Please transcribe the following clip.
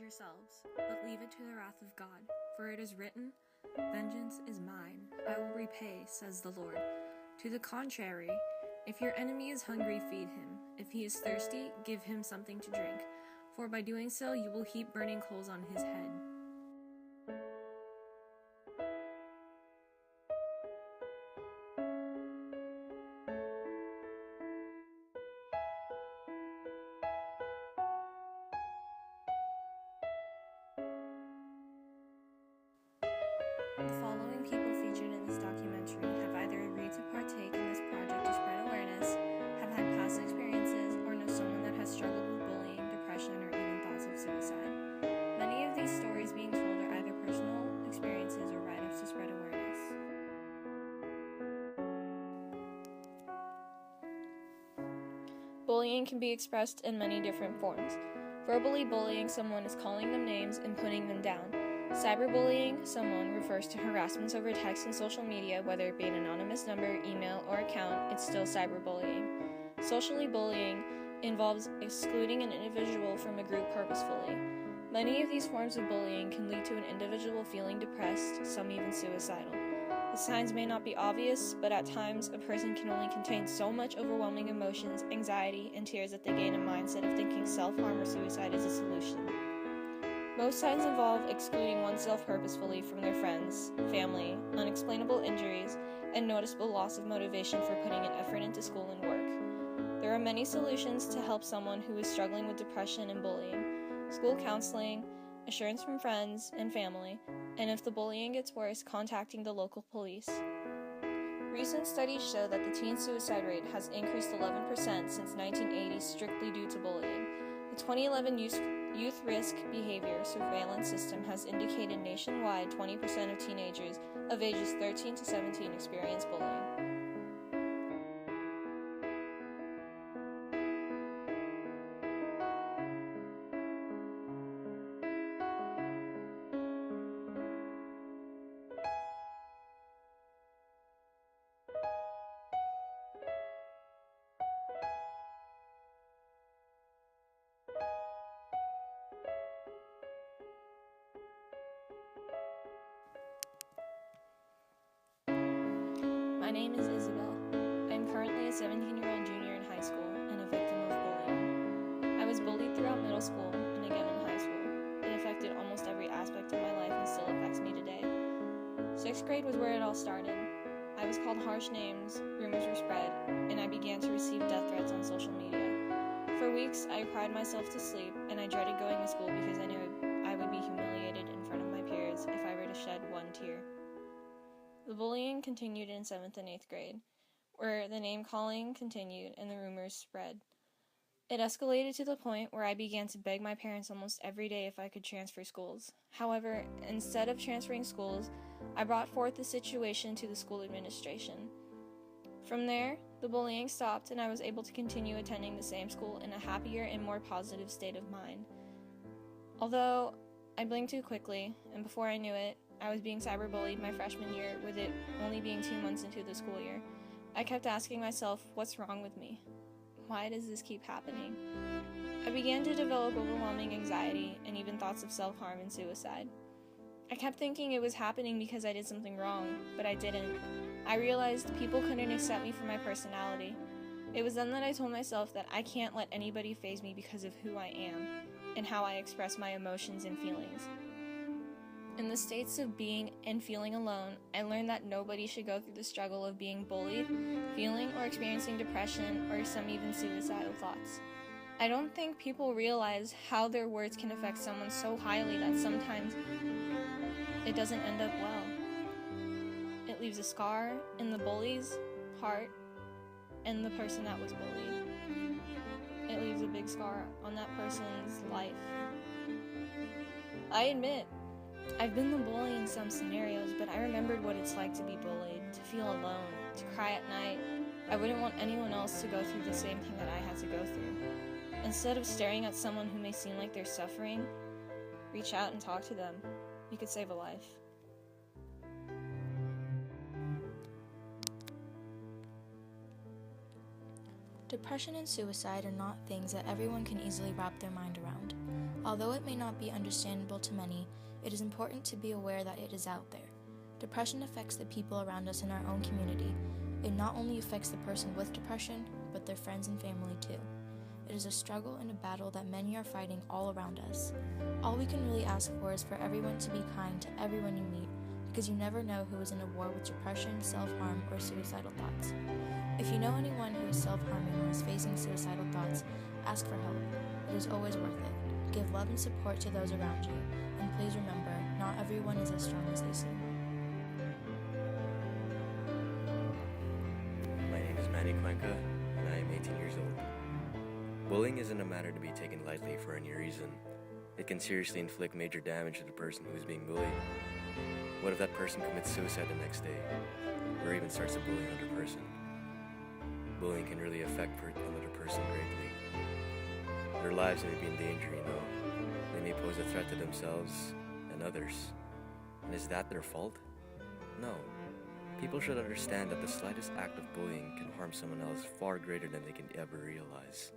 yourselves, but leave it to the wrath of God. For it is written, Vengeance is mine, I will repay, says the Lord. To the contrary, if your enemy is hungry, feed him. If he is thirsty, give him something to drink. For by doing so, you will heap burning coals on his head. The following people featured in this documentary have either agreed to partake in this project to spread awareness, have had past experiences, or know someone that has struggled with bullying, depression, or even thoughts of suicide. Many of these stories being told are either personal experiences or write-ups to spread awareness. Bullying can be expressed in many different forms. Verbally bullying someone is calling them names and putting them down. Cyberbullying someone refers to harassments over text and social media, whether it be an anonymous number, email, or account, it's still cyberbullying. Socially bullying involves excluding an individual from a group purposefully. Many of these forms of bullying can lead to an individual feeling depressed, some even suicidal. The signs may not be obvious, but at times a person can only contain so much overwhelming emotions, anxiety, and tears that they gain a mindset of thinking self-harm or suicide is a solution. Most signs involve excluding oneself purposefully from their friends, family, unexplainable injuries, and noticeable loss of motivation for putting an effort into school and work. There are many solutions to help someone who is struggling with depression and bullying: school counseling, assurance from friends and family, and if the bullying gets worse, contacting the local police. Recent studies show that the teen suicide rate has increased 11% since 1980 strictly due to bullying. The 2011 Youth Risk Behavior Surveillance System has indicated nationwide 20% of teenagers of ages 13 to 17 experience bullying. My name is Isabel. I am currently a 17-year-old junior in high school and a victim of bullying. I was bullied throughout middle school and again in high school. It affected almost every aspect of my life and still affects me today. 6th grade was where it all started. I was called harsh names, rumors were spread, and I began to receive death threats on social media. For weeks, I cried myself to sleep, and I dreaded going to school because I knew I would be humiliated in front of my peers if I were to shed one tear. The bullying continued in 7th and 8th grade, where the name-calling continued and the rumors spread. It escalated to the point where I began to beg my parents almost every day if I could transfer schools. However, instead of transferring schools, I brought forth the situation to the school administration. From there, the bullying stopped and I was able to continue attending the same school in a happier and more positive state of mind. Although I blinked too quickly, and before I knew it, I was being cyberbullied my freshman year, with it only being 2 months into the school year. I kept asking myself, what's wrong with me? Why does this keep happening? I began to develop overwhelming anxiety and even thoughts of self-harm and suicide. I kept thinking it was happening because I did something wrong, but I didn't. I realized people couldn't accept me for my personality. It was then that I told myself that I can't let anybody faze me because of who I am and how I express my emotions and feelings. In the states of being and feeling alone, I learned that nobody should go through the struggle of being bullied, feeling or experiencing depression, or some even suicidal thoughts. I don't think people realize how their words can affect someone so highly that sometimes it doesn't end up well. It leaves a scar in the bully's heart and the person that was bullied. It leaves a big scar on that person's life. I admit, I've been the bully in some scenarios, but I remembered what it's like to be bullied, to feel alone, to cry at night. I wouldn't want anyone else to go through the same thing that I had to go through. Instead of staring at someone who may seem like they're suffering, reach out and talk to them. You could save a life. Depression and suicide are not things that everyone can easily wrap their mind around. Although it may not be understandable to many, it is important to be aware that it is out there. Depression affects the people around us in our own community. It not only affects the person with depression, but their friends and family too. It is a struggle and a battle that many are fighting all around us. All we can really ask for is for everyone to be kind to everyone you meet, because you never know who is in a war with depression, self-harm, or suicidal thoughts. If you know anyone who is self-harming or is facing suicidal thoughts, ask for help. It is always worth it. Give love and support to those around you, and please remember, not everyone is as strong as they seem. My name is Manny Cuenca, and I am 18 years old. Bullying isn't a matter to be taken lightly for any reason. It can seriously inflict major damage to the person who is being bullied. What if that person commits suicide the next day, or even starts to bully another person? Bullying can really affect another person greatly. Their lives may be in danger, They may pose a threat to themselves and others. And is that their fault? No. People should understand that the slightest act of bullying can harm someone else far greater than they can ever realize.